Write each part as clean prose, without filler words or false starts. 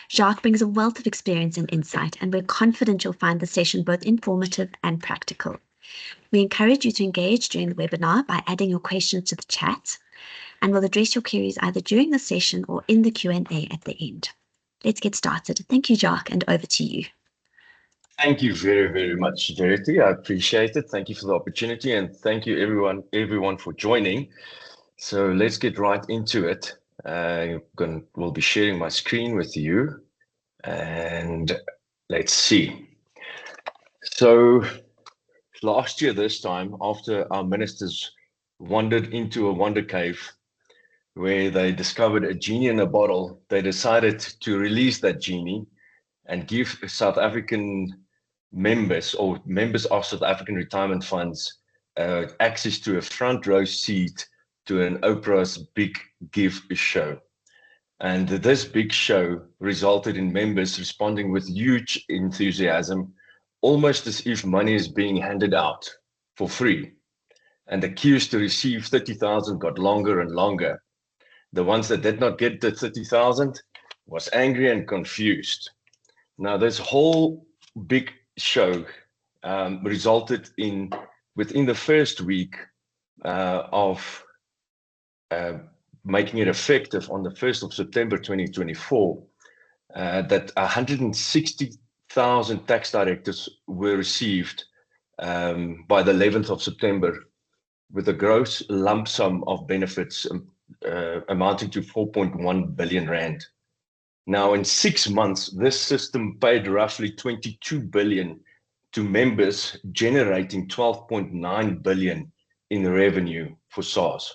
Jacques brings a wealth of experience and insight, and we're confident you'll find the session both informative and practical. We encourage you to engage during the webinar by adding your questions to the chat, and we'll address your queries either during the session or in the Q&A at the end. Let's get started. Thank you, Jacques, and over to you. Thank you very, very much, Verity. I appreciate it. Thank you for the opportunity, and thank you everyone for joining. So let's get right into it. We'll be sharing my screen with you, and let's see. So last year, this time, after our ministers wandered into a wonder cave where they discovered a genie in a bottle, they decided to release that genie and give South African members or members of South African retirement funds access to a front row seat to an Oprah's Big Give show. And this big show resulted in members responding with huge enthusiasm, almost as if money is being handed out for free. And the queues to receive 30,000 got longer and longer. The ones that did not get the 30,000 was angry and confused. Now, this whole big show resulted in, within the first week of making it effective on the 1st of September 2024, that 160,000 tax directives were received by the 11th of September, with a gross lump sum of benefits amounting to 4.1 billion rand. Now, in 6 months, this system paid roughly 22 billion to members, generating 12.9 billion in revenue for SARS.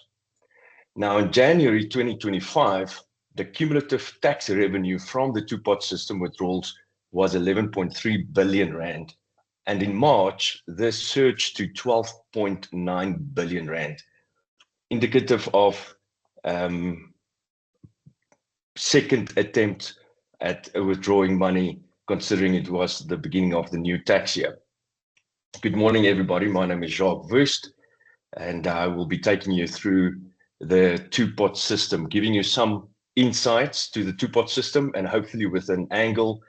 Now, in January 2025, the cumulative tax revenue from the two-pot system withdrawals was 11.3 billion rand. And in March, this surged to 12.9 billion rand, indicative of second attempt at withdrawing money, considering it was the beginning of the new tax year. Good morning, everybody. My name is Jacques Wust, and I will be taking you through the two-pot system, giving you some insights to the two-pot system, and hopefully with an angle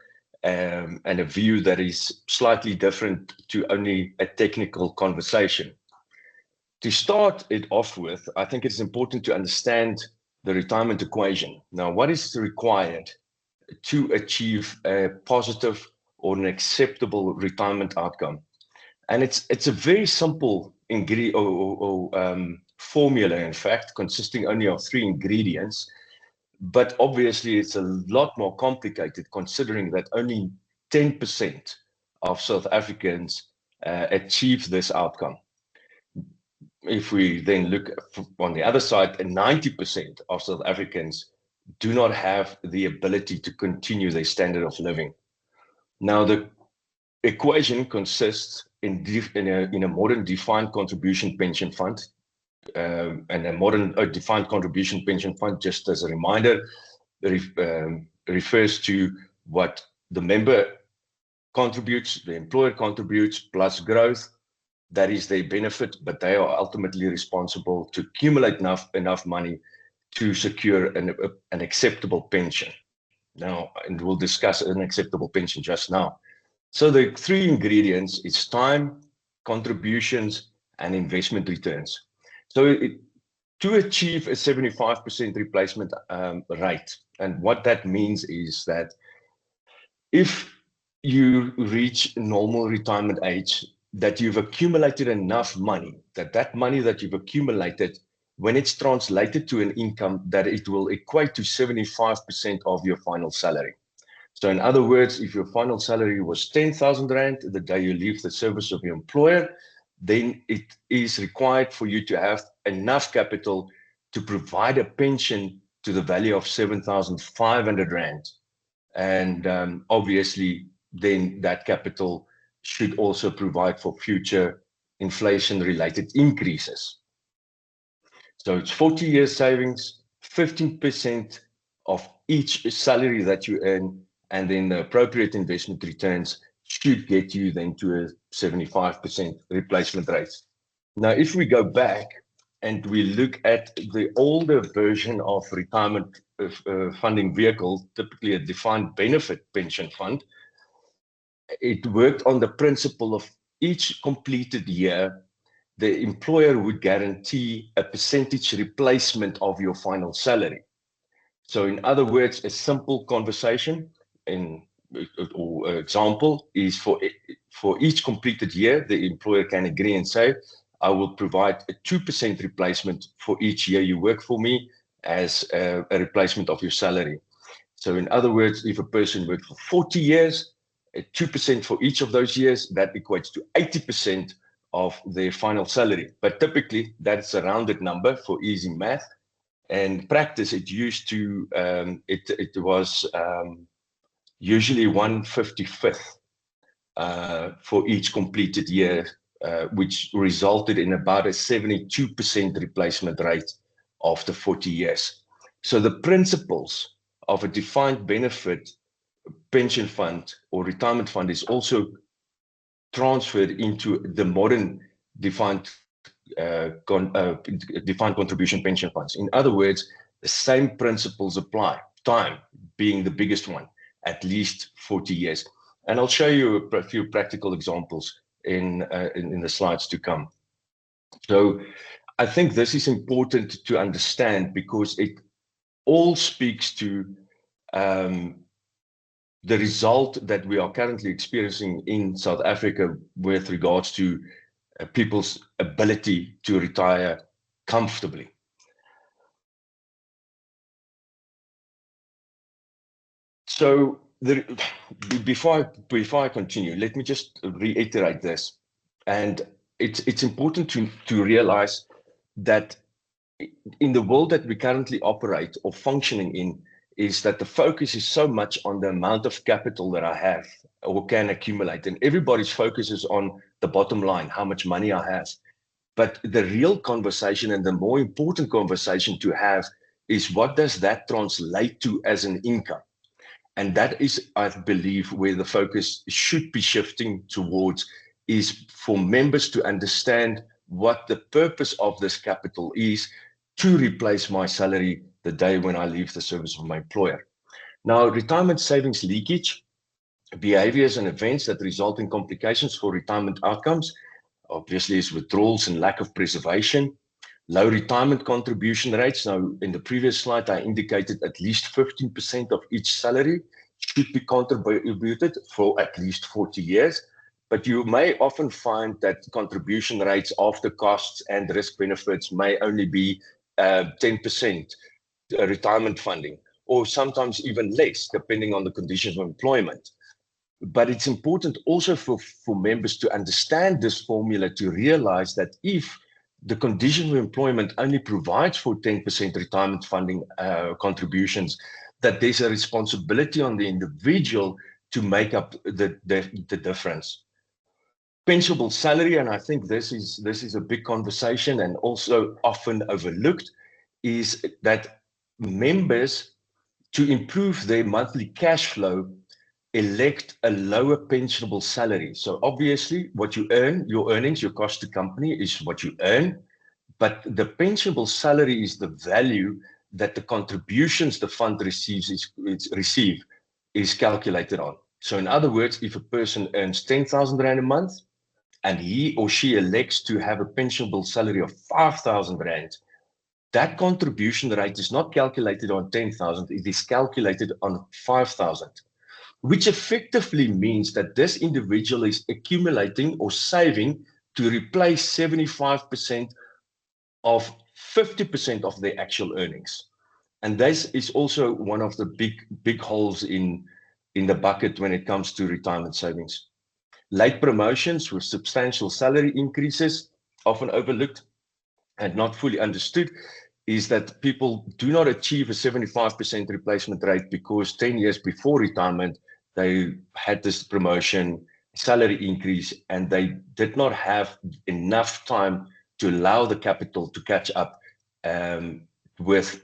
and a view that is slightly different to only a technical conversation. To start it off with, I think it's important to understand the retirement equation. Now, what is required to achieve a positive or an acceptable retirement outcome? And it's a very simple formula, in fact, consisting only of 3 ingredients. But obviously, it's a lot more complicated, considering that only 10% of South Africans achieve this outcome. If we then look on the other side, 90% of South Africans do not have the ability to continue their standard of living. Now, the equation consists in a modern defined contribution pension fund, and a modern defined contribution pension fund, just as a reminder, refers to what the member contributes, the employer contributes, plus growth. That is their benefit, but they are ultimately responsible to accumulate enough money to secure an acceptable pension. Now, and we'll discuss an acceptable pension just now. So the 3 ingredients is time, contributions, and investment returns. So to achieve a 75% replacement rate, and what that means is that if you reach normal retirement age, that you've accumulated enough money, that money that you've accumulated, when it's translated to an income, that it will equate to 75% of your final salary. So in other words, if your final salary was 10,000 Rand the day you leave the service of your employer, then it is required for you to have enough capital to provide a pension to the value of 7,500 Rand. And obviously, then that capital should also provide for future inflation-related increases. So it's 40 years savings, 15% of each salary that you earn, and then the appropriate investment returns should get you then to a 75% replacement rate. Now, if we go back and we look at the older version of retirement funding vehicle, typically a defined benefit pension fund, it worked on the principle of each completed year, the employer would guarantee a percentage replacement of your final salary. So in other words, a simple conversation or example is for each completed year, the employer can agree and say, I will provide a 2% replacement for each year you work for me as a replacement of your salary. So in other words, if a person worked for 40 years, 2% for each of those years, that equates to 80% of their final salary. But typically, that's a rounded number for easy math. And practice, it used to, it was usually 1/55th for each completed year, which resulted in about a 72% replacement rate after 40 years. So the principles of a defined benefit pension fund or retirement fund is also transferred into the modern defined contribution pension funds. In other words, the same principles apply, time being the biggest one, at least 40 years. And I'll show you a few practical examples in the slides to come. So I think this is important to understand because it all speaks to the result that we are currently experiencing in South Africa with regards to people's ability to retire comfortably. So before I continue, let me just reiterate this. And it's important to realize that in the world that we currently operate or functioning in, is that the focus is so much on the amount of capital that I have or can accumulate. And everybody's focus is on the bottom line, how much money I have. But the real conversation and the more important conversation to have is what does that translate to as an income? And that is, I believe, where the focus should be shifting towards, is for members to understand what the purpose of this capital is to replace my salary the day when I leave the service of my employer. Now, retirement savings leakage, behaviors and events that result in complications for retirement outcomes, obviously is withdrawals and lack of preservation, low retirement contribution rates. Now, in the previous slide, I indicated at least 15% of each salary should be contributed for at least 40 years. But you may often find that contribution rates after costs and risk benefits may only be 10% retirement funding, or sometimes even less, depending on the conditions of employment. But it's important also for members to understand this formula, to realize that if the condition of employment only provides for 10% retirement funding contributions, that there's a responsibility on the individual to make up the difference. Pensionable salary, and I think this is a big conversation and also often overlooked, is that members, to improve their monthly cash flow, elect a lower pensionable salary. So obviously what you earn, your earnings, your cost to company is what you earn, but the pensionable salary is the value that the contributions the fund receives is calculated on. So in other words, if a person earns 10,000 Rand a month and he or she elects to have a pensionable salary of 5,000 Rand, that contribution rate is not calculated on 10,000, it is calculated on 5,000, which effectively means that this individual is accumulating or saving to replace 75% of 50% of their actual earnings. And this is also one of the big holes in the bucket when it comes to retirement savings. Late promotions with substantial salary increases, often overlooked and not fully understood, is that people do not achieve a 75% replacement rate because 10 years before retirement, they had this promotion, salary increase, and they did not have enough time to allow the capital to catch up with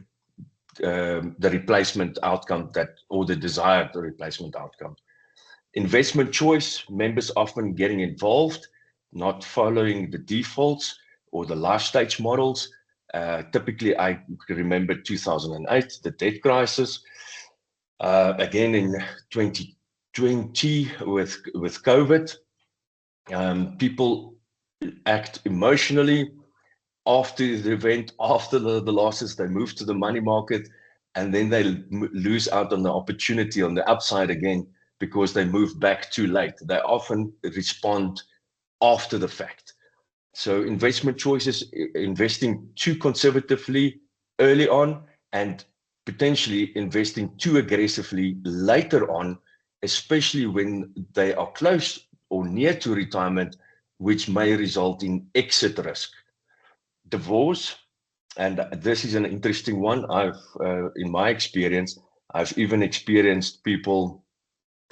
the replacement outcome or the desired replacement outcome. Investment choice, members often getting involved, not following the defaults or the life stage models, Typically, I remember 2008, the debt crisis. Again in 2020 with COVID, people act emotionally after the event, after the losses, they move to the money market, and then they lose out on the opportunity on the upside again because they move back too late. They often respond after the fact. So investment choices, investing too conservatively early on and potentially investing too aggressively later on, especially when they are close or near to retirement, which may result in exit risk. Divorce, and this is an interesting one. In my experience, I've even experienced people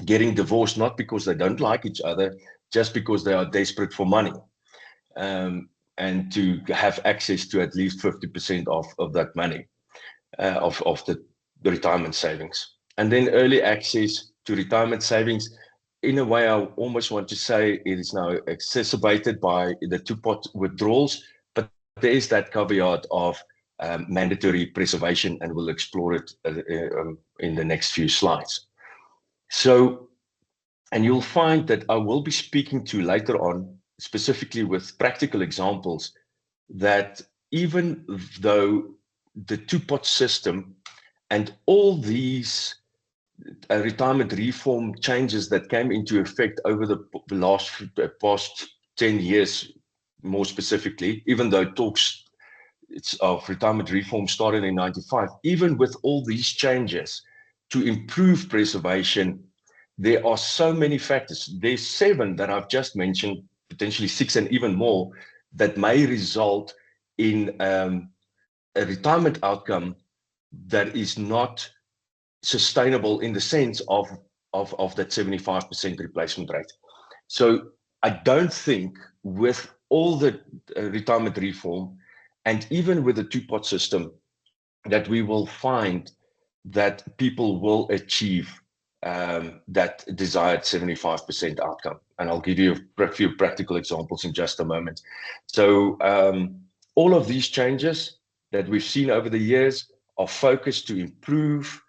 getting divorced not because they don't like each other, just because they are desperate for money, and to have access to at least 50% of that money, of the retirement savings. And then early access to retirement savings. In a way, I almost want to say it is now exacerbated by the two-pot withdrawals, but there is that caveat of mandatory preservation, and we'll explore it in the next few slides. So, and you'll find that I will be speaking to later on, specifically with practical examples, that even though the two-pot system and all these retirement reform changes that came into effect over the past 10 years, more specifically, even though talks of retirement reform started in 95, even with all these changes to improve preservation, there are so many factors. There's 7 that I've just mentioned, potentially 6 and even more, that may result in a retirement outcome that is not sustainable in the sense of that 75% replacement rate. So I don't think with all the retirement reform and even with the two-pot system that we will find that people will achieve that desired 75% outcome. And I'll give you a few practical examples in just a moment. So all of these changes that we've seen over the years are focused to improve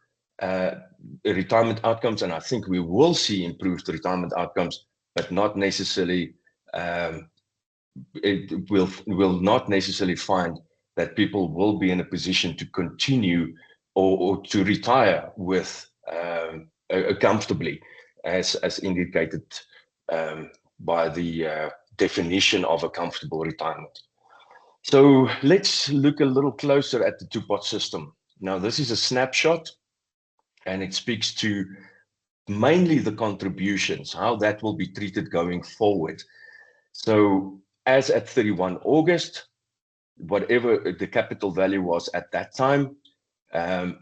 retirement outcomes, and I think we will see improved retirement outcomes, but not necessarily it will not necessarily find that people will be in a position to continue or to retire with comfortably, as indicated by the definition of a comfortable retirement. So let's look a little closer at the two-pot system. Now, this is a snapshot, and it speaks to mainly the contributions, how that will be treated going forward. So as at 31 August, whatever the capital value was at that time,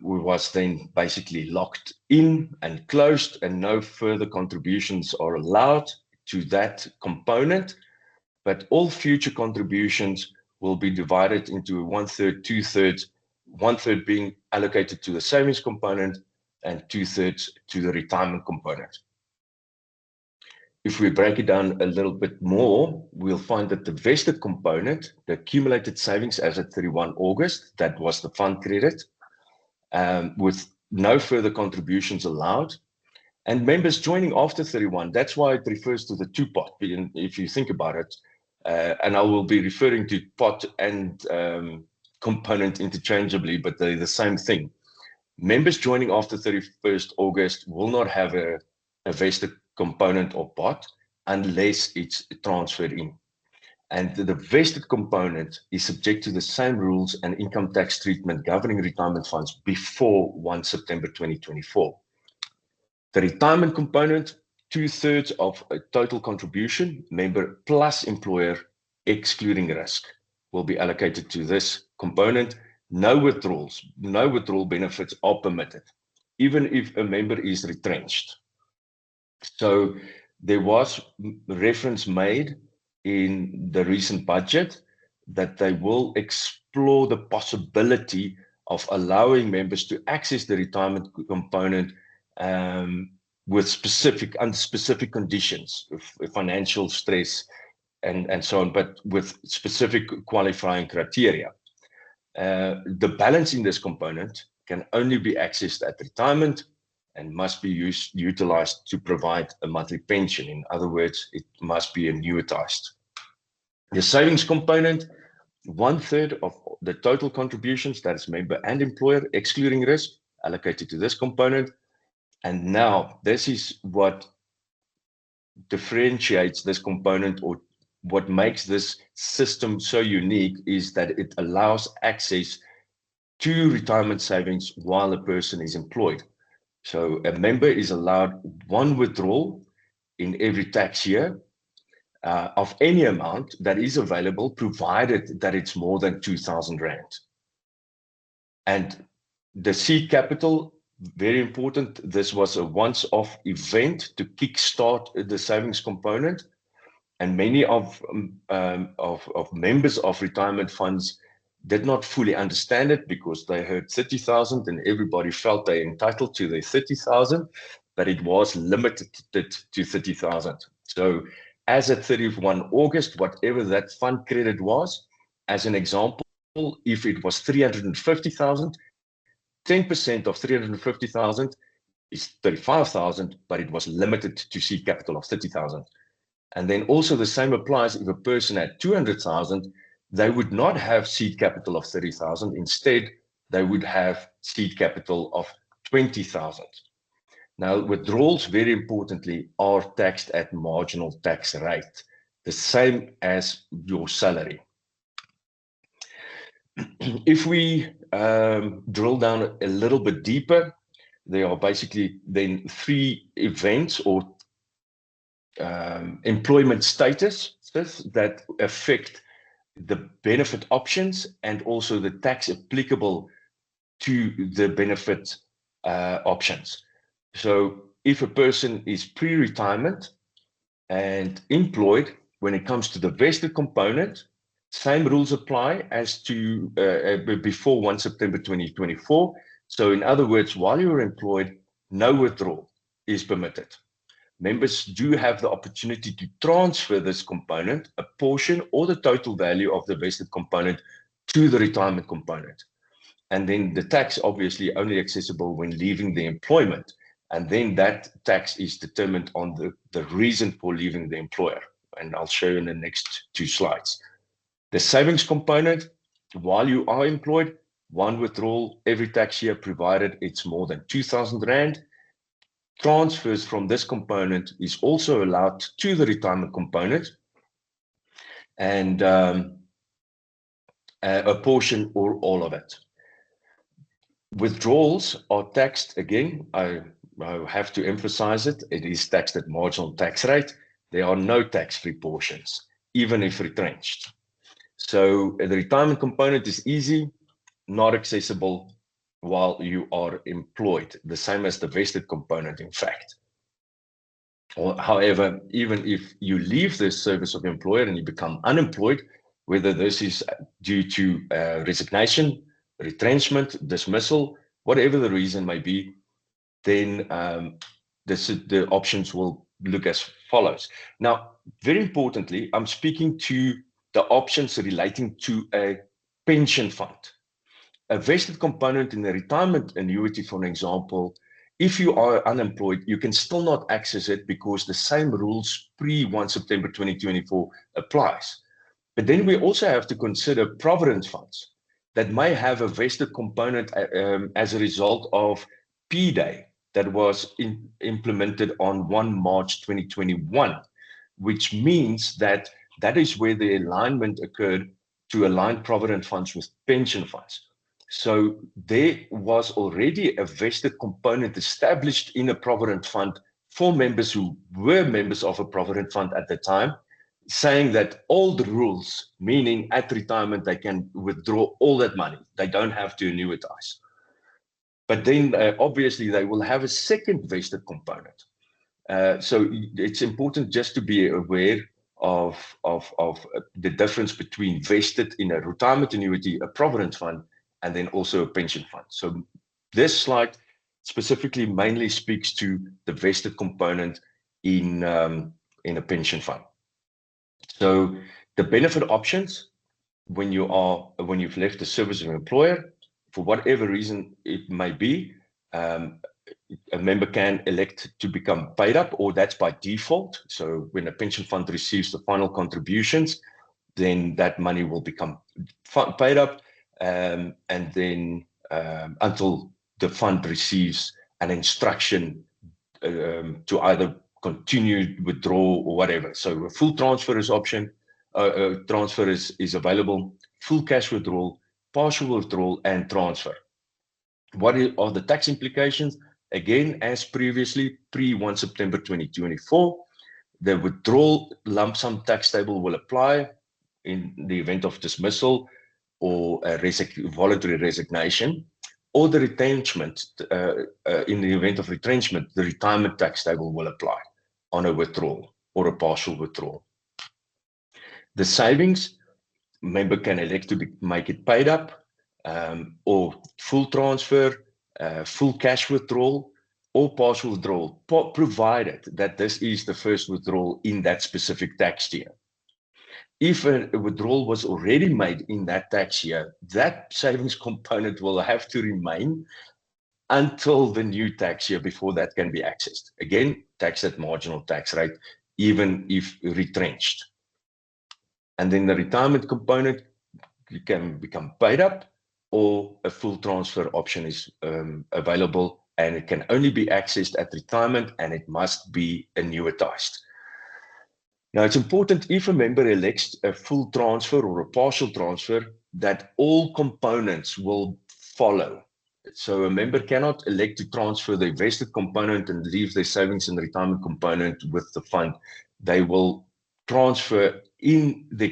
was then basically locked in and closed, and no further contributions are allowed to that component. But all future contributions will be divided into 1/3, 2/3, 1/3 being allocated to the savings component and 2/3 to the retirement component. If we break it down a little bit more, we'll find that the vested component, the accumulated savings as at 31 August, that was the fund credit, with no further contributions allowed. And members joining after 31, that's why it refers to the two-pot, if you think about it. And I will be referring to pot and component interchangeably, but they're the same thing. Members joining after 31st August will not have a vested component or pot unless it's transferred in. And the vested component is subject to the same rules and income tax treatment governing retirement funds before 1 September 2024. The retirement component, 2/3 of a total contribution, member plus employer, excluding risk, will be allocated to this component. No withdrawals, no withdrawal benefits are permitted, even if a member is retrenched. So there was reference made in the recent budget that they will explore the possibility of allowing members to access the retirement component with under specific conditions, financial stress and so on, but with specific qualifying criteria. The balance in this component can only be accessed at retirement and must be utilized to provide a monthly pension. In other words, it must be annuitized. The savings component, 1/3 of the total contributions, that is member and employer, excluding risk, allocated to this component. And now this is what differentiates this component, or what makes this system so unique, is that it allows access to retirement savings while a person is employed. So a member is allowed one withdrawal in every tax year of any amount that is available, provided that it's more than 2,000 Rand. And the seed capital, very important. This was a once-off event to kickstart the savings component. And many of members of retirement funds did not fully understand it, because they heard 30,000 and everybody felt they're entitled to their 30,000, but it was limited to 30,000. So as at 31 August, whatever that fund credit was, as an example, if it was 350,000, 10% of 350,000 is 35,000, but it was limited to seed capital of 30,000. And then also the same applies if a person had 200,000, they would not have seed capital of 30,000. Instead, they would have seed capital of 20,000. Now, withdrawals, very importantly, are taxed at marginal tax rate, the same as your salary. If we drill down a little bit deeper, there are basically then 3 events or employment status that affect the benefit options and also the tax applicable to the benefit options. So if a person is pre-retirement and employed, when it comes to the vested component, same rules apply as to before 1 September 2024. So in other words, while you're employed, no withdrawal is permitted. Members do have the opportunity to transfer this component, a portion or the total value of the vested component, to the retirement component. And then the tax obviously only accessible when leaving the employment. And then that tax is determined on the reason for leaving the employer. And I'll show you in the next 2 slides. The savings component, while you are employed, 1 withdrawal every tax year, provided it's more than 2,000 Rand. Transfers from this component is also allowed to the retirement component, and a portion or all of it. Withdrawals are taxed, again, I have to emphasize it, it is taxed at marginal tax rate. There are no tax-free portions, even if retrenched. So the retirement component is easy, not accessible while you are employed, the same as the vested component, in fact. However, even if you leave the service of employer and you become unemployed, whether this is due to resignation, retrenchment, dismissal, whatever the reason may be, then the options will look as follows. Now, very importantly, I'm speaking to the options relating to a pension fund. A vested component in the retirement annuity, for an example, if you are unemployed, you can still not access it because the same rules pre-1 September 2024 applies. But then we also have to consider provident funds that may have a vested component as a result of P-Day that was implemented on 1 March 2021, which means that that is where the alignment occurred to align provident funds with pension funds. So there was already a vested component established in a provident fund for members who were members of a provident fund at the time, saying that all the rules, meaning at retirement, they can withdraw all that money. They don't have to annuitize. But then obviously they will have a second vested component. So it's important just to be aware of the difference between vested in a retirement annuity, a provident fund, and then also a pension fund. So this slide specifically mainly speaks to the vested component in a pension fund. So the benefit options, when you've left the service of employer, for whatever reason it may be, a member can elect to become paid up, or that's by default. So when a pension fund receives the final contributions, then that money will become paid up, and then until the fund receives an instruction to either continue, withdraw, or whatever. So a full transfer is option. Transfer is available. Full cash withdrawal, partial withdrawal, and transfer. What are the tax implications? Again, as previously, pre-1 September 2024, the withdrawal lump sum tax table will apply in the event of dismissal or a voluntary resignation, or the retrenchment. In the event of retrenchment, the retirement tax table will apply on a withdrawal or a partial withdrawal. The savings, member can elect to make it paid up, or full transfer, full cash withdrawal, or partial withdrawal, provided that this is the first withdrawal in that specific tax year. If a withdrawal was already made in that tax year, that savings component will have to remain until the new tax year before that can be accessed. Again, taxed at marginal tax rate, even if retrenched. And then the retirement component can become paid up, or a full transfer option is available, and it can only be accessed at retirement, and it must be annuitized. Now, it's important, if a member elects a full transfer or a partial transfer, that all components will follow. So a member cannot elect to transfer the invested component and leave their savings and retirement component with the fund. They will transfer in the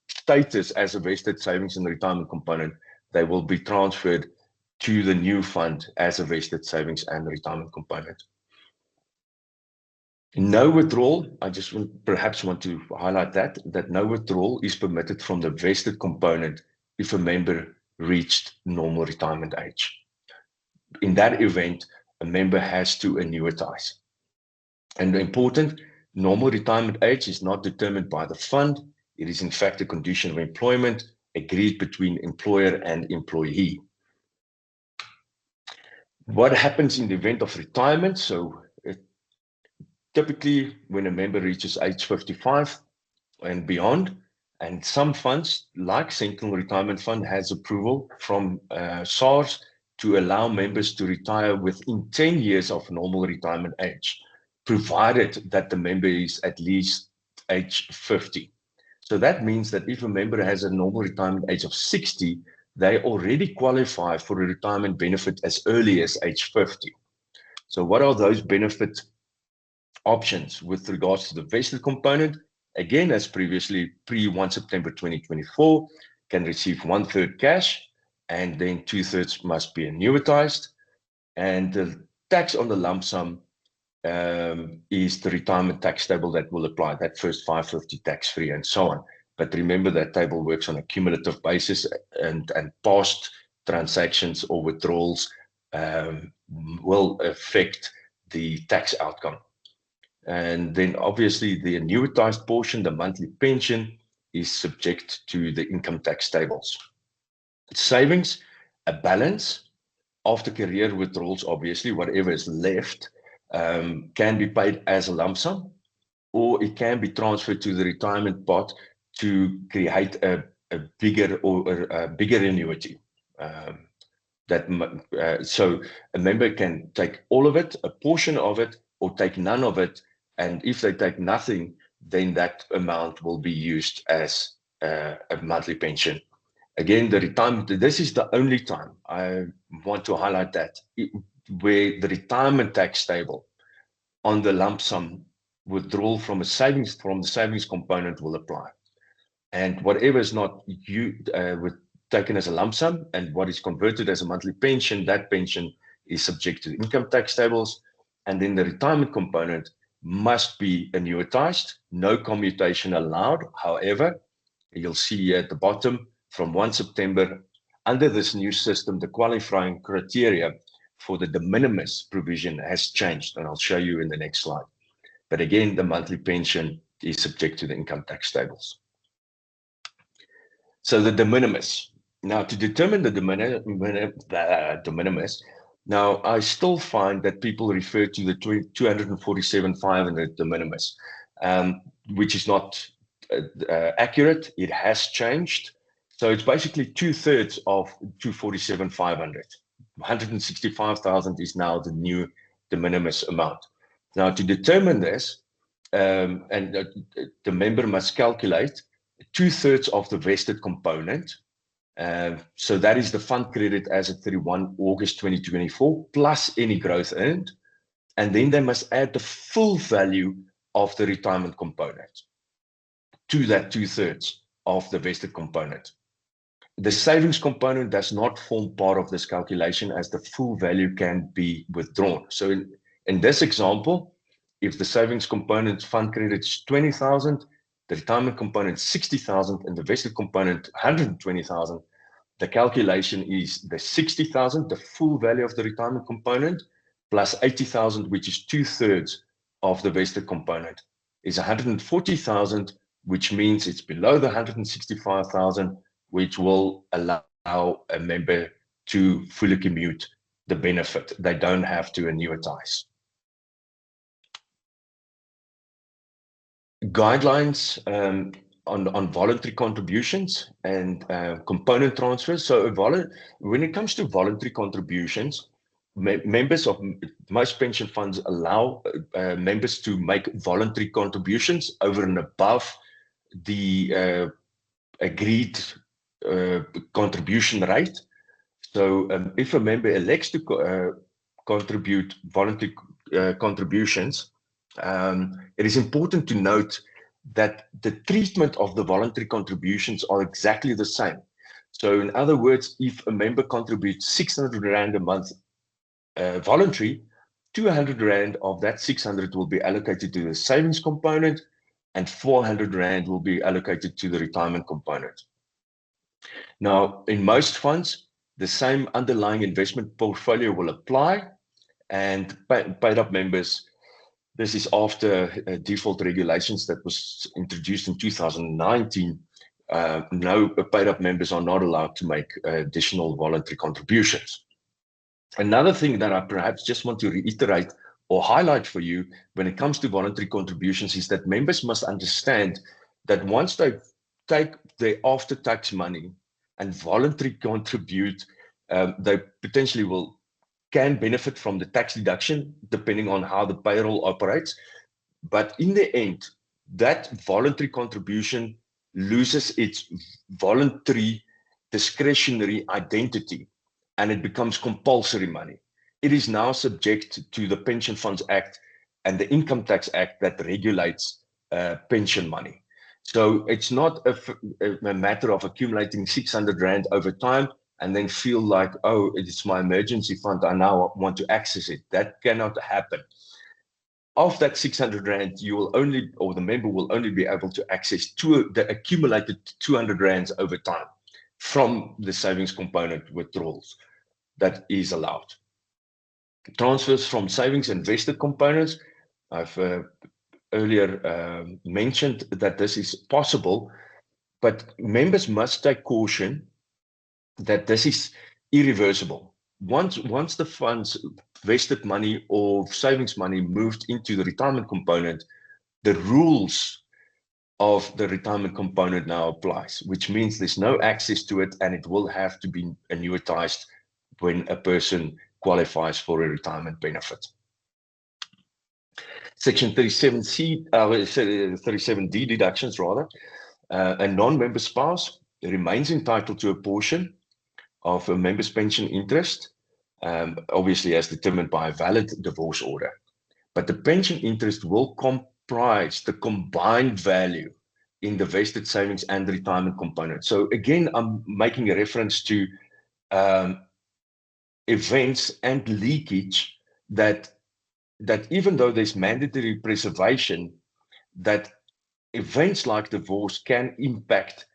status as a vested savings and retirement component. They will be transferred to the new fund as a vested savings and retirement component. No withdrawal, I just perhaps want to highlight that no withdrawal is permitted from the vested component if a member reached normal retirement age. In that event, a member has to annuitize. And important, normal retirement age is not determined by the fund. It is in fact a condition of employment agreed between employer and employee. What happens in the event of retirement? So typically when a member reaches age 55 and beyond, and some funds like Sentinel Retirement Fund has approval from SARS to allow members to retire within 10 years of normal retirement age, provided that the member is at least age 50. So that means that if a member has a normal retirement age of 60, they already qualify for a retirement benefit as early as age 50. So what are those benefit options with regards to the vested component? Again, as previously, pre-1 September 2024, can receive 1/3 cash, and then 2/3 must be annuitized. And the tax on the lump sum is the retirement tax table that will apply, that first 550 tax-free and so on. But remember, that table works on a cumulative basis, and past transactions or withdrawals will affect the tax outcome. And then obviously the annuitized portion, the monthly pension, is subject to the income tax tables. Savings, a balance after career withdrawals, obviously whatever is left can be paid as a lump sum, or it can be transferred to the retirement pot to create a bigger annuity. So a member can take all of it, a portion of it, or take none of it. And if they take nothing, then that amount will be used as a monthly pension. Again, the retirement, this is the only time I want to highlight that, where the retirement tax table on the lump sum withdrawal from the savings component will apply. And whatever is not taken as a lump sum and what is converted as a monthly pension, that pension is subject to income tax tables. And then the retirement component must be annuitized, no commutation allowed. However, you'll see here at the bottom, from 1 September, under this new system, the qualifying criteria for the de minimis provision has changed, and I'll show you in the next slide. But again, the monthly pension is subject to the income tax tables. So the de minimis. Now, to determine the de minimis, now I still find that people refer to the 247,500 de minimis, which is not accurate. It has changed. So it's basically 2/3 of 247,500. 165,000 is now the new de minimis amount. Now, to determine this, the member must calculate 2/3 of the vested component. So that is the fund credit as of 31 August 2024, plus any growth earned. And then they must add the full value of the retirement component to that 2/3 of the vested component. The savings component does not form part of this calculation, as the full value can be withdrawn. So in this example, if the savings component fund credit is 20,000, the retirement component 60,000, and the vested component 120,000, the calculation is the 60,000, the full value of the retirement component, plus 80,000, which is 2/3 of the vested component, is 140,000, which means it's below the 165,000, which will allow a member to fully commute the benefit. They don't have to annuitize. Guidelines on voluntary contributions and component transfers. So when it comes to voluntary contributions, members of most pension funds allow members to make voluntary contributions over and above the agreed contribution rate. So if a member elects to contribute voluntary contributions, it is important to note that the treatment of the voluntary contributions are exactly the same. So in other words, if a member contributes 600 Rand a month voluntary, 200 Rand of that 600 will be allocated to the savings component, and 400 Rand will be allocated to the retirement component. Now, in most funds, the same underlying investment portfolio will apply, and paid up members, this is after default regulations that was introduced in 2019. No, paid up members are not allowed to make additional voluntary contributions. Another thing that I perhaps just want to reiterate or highlight for you when it comes to voluntary contributions is that members must understand that once they take their after-tax money and voluntarily contribute, they potentially can benefit from the tax deduction depending on how the payroll operates. But in the end, that voluntary contribution loses its voluntary discretionary identity, and it becomes compulsory money. It is now subject to the Pension Funds Act and the Income Tax Act that regulates pension money. So it's not a matter of accumulating 600 Rand over time and then feel like, oh, it's my emergency fund, I now want to access it. That cannot happen. Of that 600 Rand, you will only, or the member will only be able to access the accumulated 200 Rands over time from the savings component withdrawals that is allowed. Transfers from savings and vested components, I've earlier mentioned that this is possible, but members must take caution that this is irreversible. Once the fund's vested money or savings money moved into the retirement component, the rules of the retirement component now applies, which means there's no access to it, and it will have to be annuitized when a person qualifies for a retirement benefit. Section 37C, 37D deductions rather, a non-member spouse remains entitled to a portion of a member's pension interest, obviously as determined by a valid divorce order. But the pension interest will comprise the combined value in the vested savings and retirement component. So again, I'm making a reference to events and leakage that even though there's mandatory preservation, that events like divorce can impact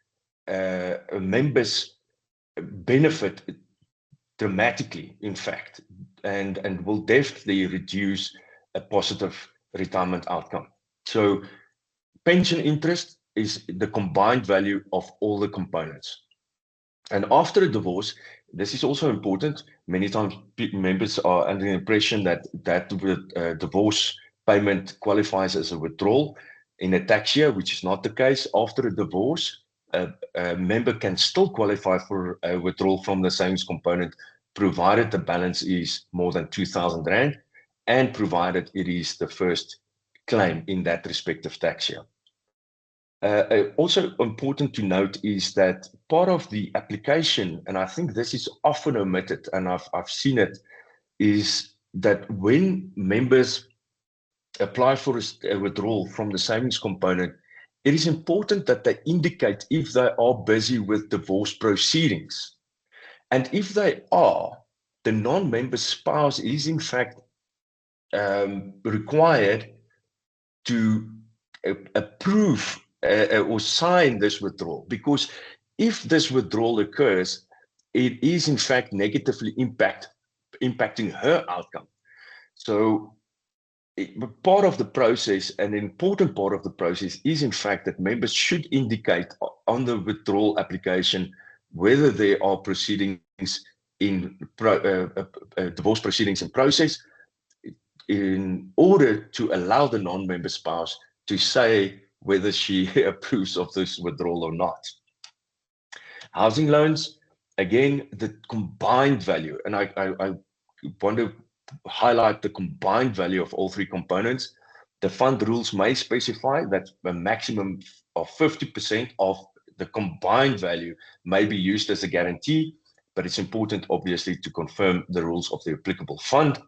a member's benefit dramatically, in fact, and will definitely reduce a positive retirement outcome. So pension interest is the combined value of all the components. And after a divorce, this is also important. Many times members are under the impression that divorce payment qualifies as a withdrawal in a tax year, which is not the case. After a divorce, a member can still qualify for a withdrawal from the savings component, provided the balance is more than 2,000 Rand and provided it is the first claim in that respective tax year. Also important to note is that part of the application, and I think this is often omitted, and I've seen it, is that when members apply for a withdrawal from the savings component, it is important that they indicate if they are busy with divorce proceedings. And if they are, the non-member spouse is in fact required to approve or sign this withdrawal, because if this withdrawal occurs, it is in fact negatively impacting her outcome. So part of the process, an important part of the process, is in fact that members should indicate on the withdrawal application whether there are proceedings in divorce proceedings in process, in order to allow the non-member spouse to say whether she approves of this withdrawal or not. Housing loans, again, the combined value, and I want to highlight the combined value of all three components. The fund rules may specify that a maximum of 50% of the combined value may be used as a guarantee, but it's important, obviously, to confirm the rules of the applicable fund.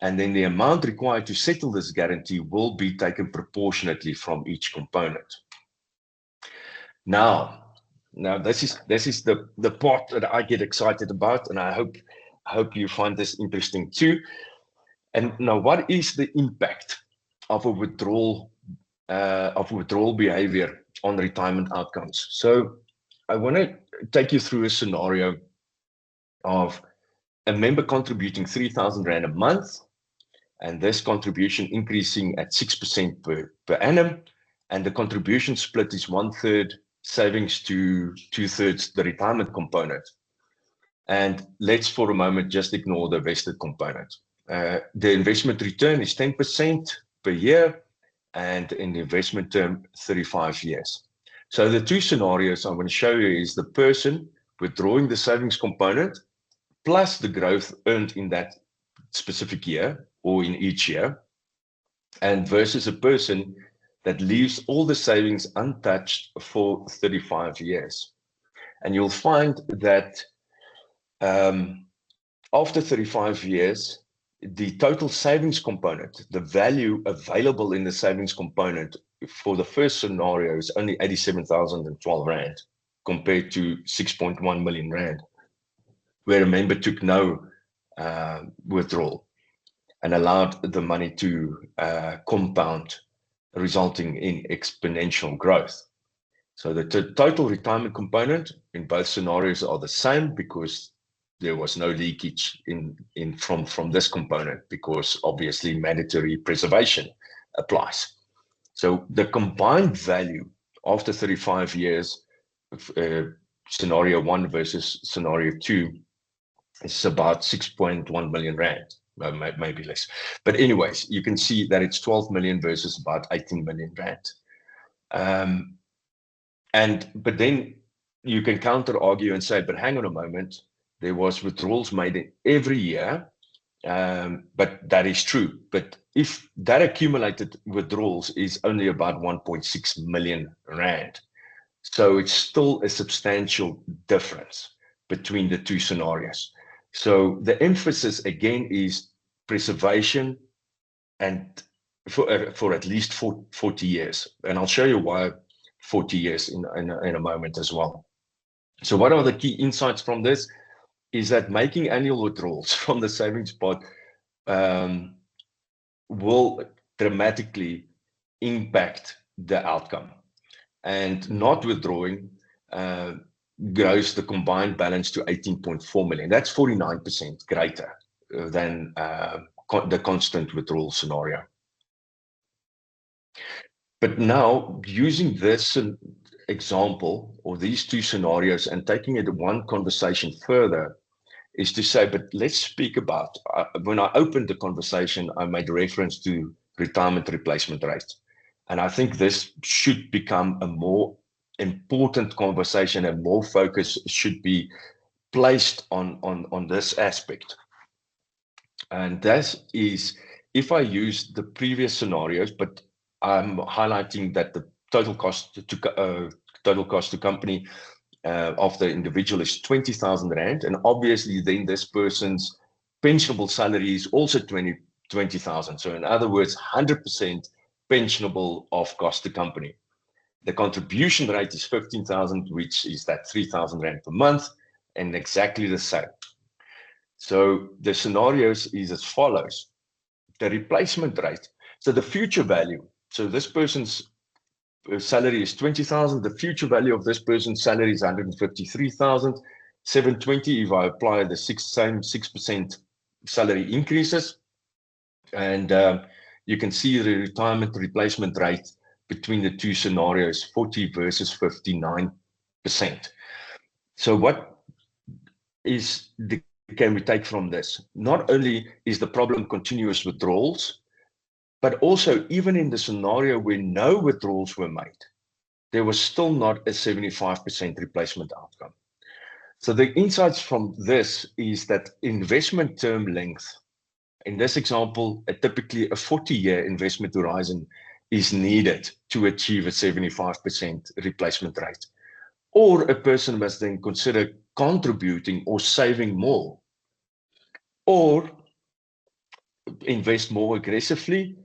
And then the amount required to settle this guarantee will be taken proportionately from each component. Now this is the part that I get excited about, and I hope you find this interesting too. And now, what is the impact of a withdrawal behavior on retirement outcomes? So I want to take you through a scenario of a member contributing 3,000 Rand a month, and this contribution increasing at 6% per annum, and the contribution split is 1/3 savings to 2/3 the retirement component. And let's for a moment just ignore the vested component. The investment return is 10% per year, and in the investment term, 35 years. So the two scenarios I'm going to show you is the person withdrawing the savings component plus the growth earned in that specific year or in each year, and versus a person that leaves all the savings untouched for 35 years. And you'll find that after 35 years, the total savings component, the value available in the savings component for the first scenario is only 87,012 Rand compared to 6.1 million Rand, where a member took no withdrawal and allowed the money to compound, resulting in exponential growth. So the total retirement component in both scenarios are the same, because there was no leakage from this component, because obviously mandatory preservation applies. So the combined value after 35 years, scenario 1 versus scenario 2, is about 6.1 million Rand. Maybe less. But anyways, you can see that it's 12 million versus about 18 million Rand. But then you can counter argue and say, but hang on a moment, there was withdrawals made in every year, but that is true. But if that accumulated withdrawals is only about 1.6 million Rand, so it's still a substantial difference between the two scenarios. So the emphasis again is preservation, and for at least 40 years. And I'll show you why 40 years in a moment as well. So what are the key insights from this? Is that making annual withdrawals from the savings pot will dramatically impact the outcome, and not withdrawing grows the combined balance to 18.4 million. That's 49% greater than the constant withdrawal scenario. But now, using this example or these two scenarios and taking it one conversation further, is to say, but let's speak about, when I opened the conversation, I made reference to retirement replacement rate. And I think this should become a more important conversation, and more focus should be placed on this aspect. And that is, if I use the previous scenarios, but I'm highlighting that the total cost to company of the individual is 20,000 Rand. And obviously then this person's pensionable salary is also 20,000. So in other words, 100% pensionable of cost to company. The contribution rate is 15,000, which is that 3,000 Rand per month, and exactly the same. So the scenarios is as follows. The replacement rate, so the future value, so this person's salary is 20,000, the future value of this person's salary is 153,720 if I apply the same 6% salary increases. And you can see the retirement replacement rate between the two scenarios, 40 versus 59%. So what can we take from this? Not only is the problem continuous withdrawals, but also even in the scenario where no withdrawals were made, there was still not a 75% replacement outcome. So the insights from this is that investment term length, in this example, typically a 40-year investment horizon is needed to achieve a 75% replacement rate. Or a person must then consider contributing or saving more, or invest more aggressively,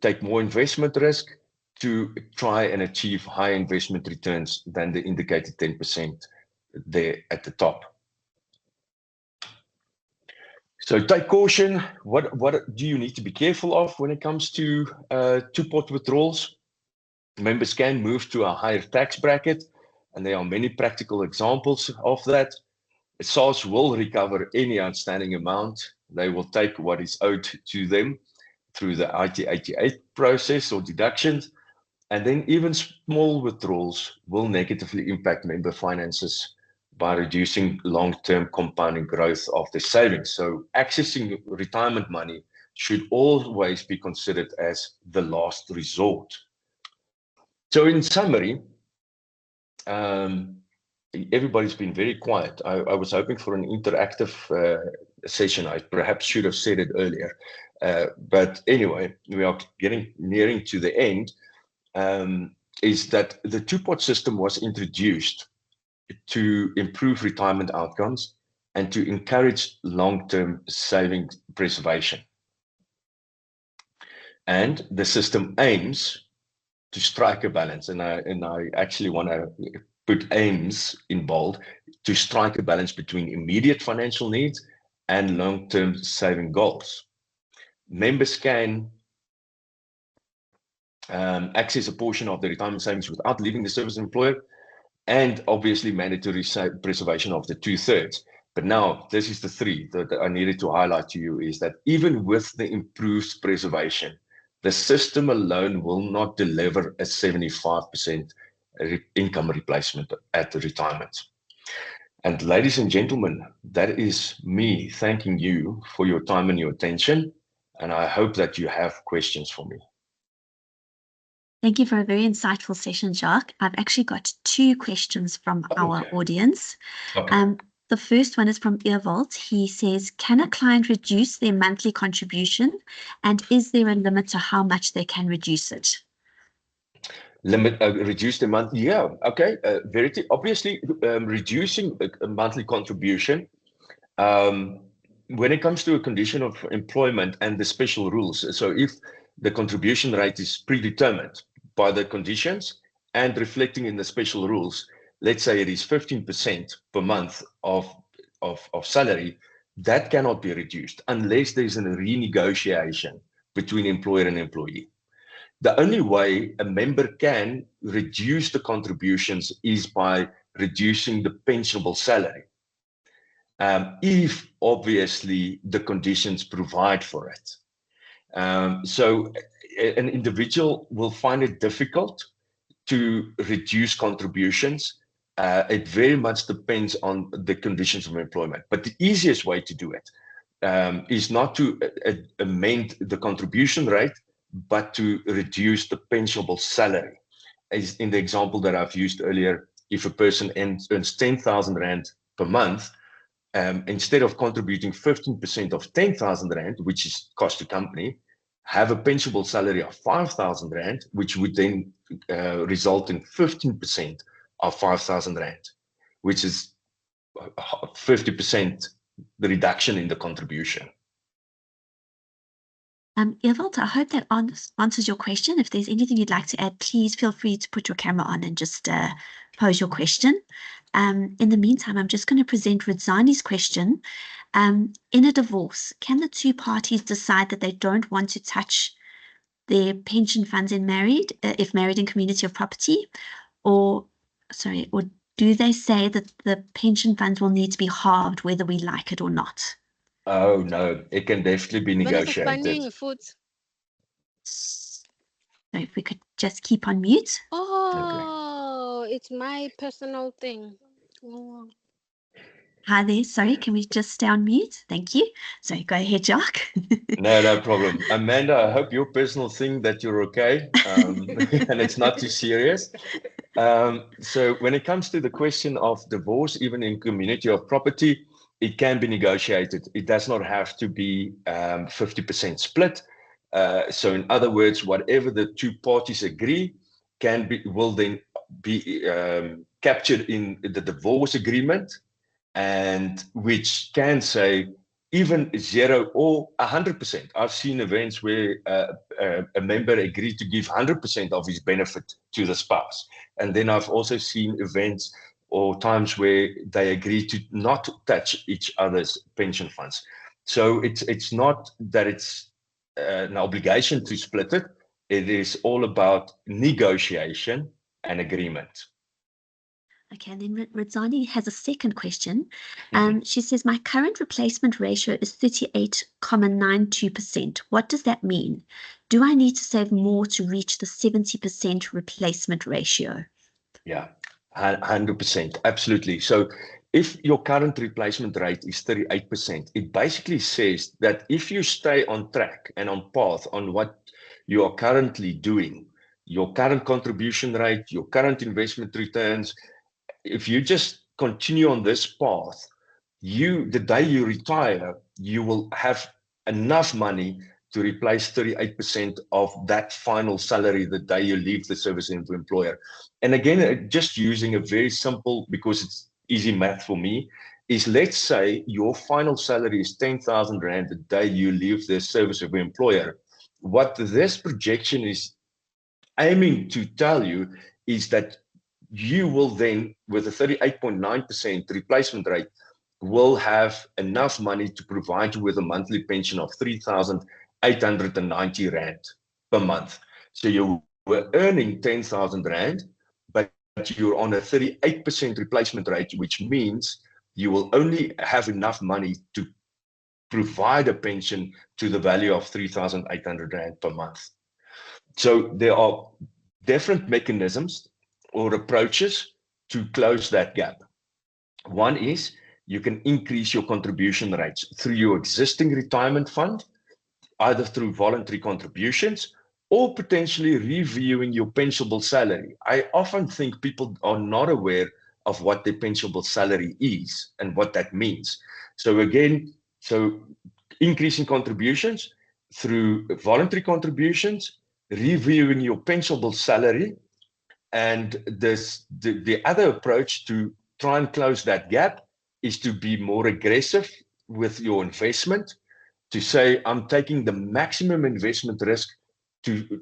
take more investment risk to try and achieve higher investment returns than the indicated 10% there at the top. So take caution. What do you need to be careful of when it comes to two-pot withdrawals? Members can move to a higher tax bracket, and there are many practical examples of that. SARS will recover any outstanding amount. They will take what is owed to them through the IT88 process or deductions. And then even small withdrawals will negatively impact member finances by reducing long-term compounding growth of the savings. So accessing retirement money should always be considered as the last resort. So in summary, everybody's been very quiet. I was hoping for an interactive session. I perhaps should have said it earlier. But anyway, we are nearing to the end. Is that the two-pot system was introduced to improve retirement outcomes and to encourage long-term saving preservation. And the system aims to strike a balance, and I actually want to put aims in bold, to strike a balance between immediate financial needs and long-term saving goals. Members can access a portion of the retirement savings without leaving the service employer, and obviously mandatory preservation of the 2/3. But now, this is the three that I needed to highlight to you, is that even with the improved preservation, the system alone will not deliver a 75% income replacement at the retirement. And ladies and gentlemen, that is me thanking you for your time and your attention. And I hope that you have questions for me. Thank you for a very insightful session, Jacques. I've actually got two questions from our audience. Okay. The first one is from Earvolt. He says, can a client reduce their monthly contribution? And is there a limit to how much they can reduce it? Reduce the month? Yeah, okay. Obviously, reducing a monthly contribution, when it comes to a condition of employment and the special rules, so if the contribution rate is predetermined by the conditions and reflecting in the special rules, let's say it is 15% per month of salary, that cannot be reduced unless there's a renegotiation between employer and employee. The only way a member can reduce the contributions is by reducing the pensionable salary, if obviously the conditions provide for it. So an individual will find it difficult to reduce contributions. It very much depends on the conditions of employment. But the easiest way to do it is not to amend the contribution rate, but to reduce the pensionable salary. As in the example that I've used earlier, if a person earns 10,000 Rand per month, instead of contributing 15% of 10,000 Rand, which is cost to company, have a pensionable salary of 5,000 Rand, which would then result in 15% of 5,000 Rand, which is 50% the reduction in the contribution. Ewald, I hope that answers your question. If there's anything you'd like to add, please feel free to put your camera on and just pose your question. In the meantime, I'm just going to present Ridzani's question. In a divorce, can the two parties decide that they don't want to touch their pension funds if married in community of property, or do they say that the pension funds will need to be halved whether we like it or not? Oh no, it can definitely be negotiated. So if we could just keep on mute. Oh, okay. It's my personal thing. Oh. Hi there. Sorry, can we just stay on mute? Thank you. So go ahead, Jacques. No problem. Amanda, I hope your personal thing that you're okay and it's not too serious. So when it comes to the question of divorce, even in community of property, it can be negotiated. It does not have to be 50% split. So in other words, whatever the two parties agree will then be captured in the divorce agreement, and which can say even 0 or 100%. I've seen events where a member agreed to give 100% of his benefit to the spouse. And then I've also seen events or times where they agree to not touch each other's pension funds. So it's not that it's an obligation to split it. It is all about negotiation and agreement. Okay, and then Ridzani has a second question. She says, my current replacement ratio is 38.92%. What does that mean? Do I need to save more to reach the 70% replacement ratio? Yeah, 100%, absolutely. So if your current replacement rate is 38%, it basically says that if you stay on track and on path on what you are currently doing, your current contribution rate, your current investment returns, if you just continue on this path, the day you retire, you will have enough money to replace 38% of that final salary the day you leave the service employer. And again, just using a very simple, because it's easy math for me, is let's say your final salary is 10,000 Rand the day you leave the service of employer. What this projection is aiming to tell you is that you will then, with a 38.9% replacement rate, will have enough money to provide you with a monthly pension of 3,890 Rand per month. So you were earning 10,000 Rand, but you're on a 38% replacement rate, which means you will only have enough money to provide a pension to the value of 3,800 Rand per month. So there are different mechanisms or approaches to close that gap. One is you can increase your contribution rates through your existing retirement fund, either through voluntary contributions or potentially reviewing your pensionable salary. I often think people are not aware of what their pensionable salary is and what that means. So again, increasing contributions through voluntary contributions, reviewing your pensionable salary, and the other approach to try and close that gap is to be more aggressive with your investment, to say, I'm taking the maximum investment risk to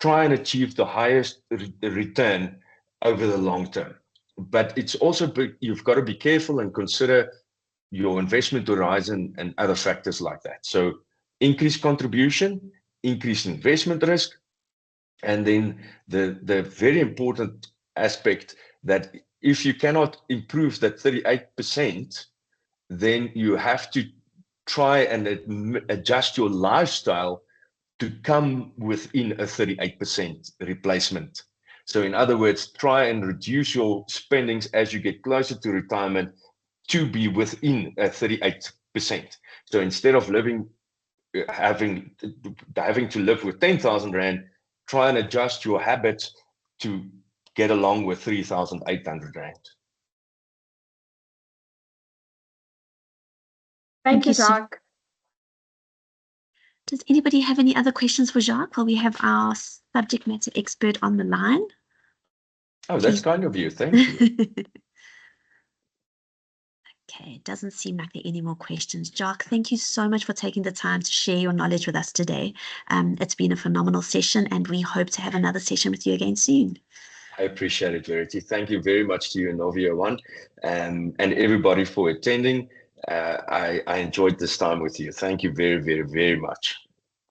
try and achieve the highest return over the long term. But it's also, you've got to be careful and consider your investment horizon and other factors like that. So increase contribution, increase investment risk, and then the very important aspect that if you cannot improve that 38%, then you have to try and adjust your lifestyle to come within a 38% replacement. So in other words, try and reduce your spendings as you get closer to retirement to be within a 38%. So instead of having to live with 10,000 Rand, try and adjust your habits to get along with 3,800 Rand. Thank you, so- Jacques. Does anybody have any other questions for Jacques while we have our subject matter expert on the line? Oh, that's kind of you. Thank you. Okay, it doesn't seem like there are any more questions. Jacques, thank you so much for taking the time to share your knowledge with us today. It's been a phenomenal session, and we hope to have another session with you again soon. I appreciate it, Verity. Thank you very much to you and Novia One, and everybody for attending. I enjoyed this time with you. Thank you very, very, very much.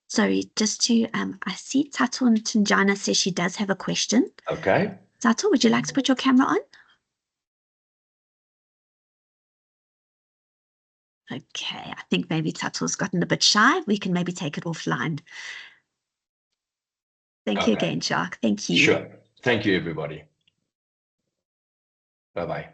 Sorry, just to, I see Tato Ntunjana says she does have a question. Okay. Tato, would you like to put your camera on? Okay, I think maybe Tato's gotten a bit shy. We can maybe take it offline. Thank you Okay. again, Jacques. Thank you. Sure. Thank you, everybody. Bye-bye.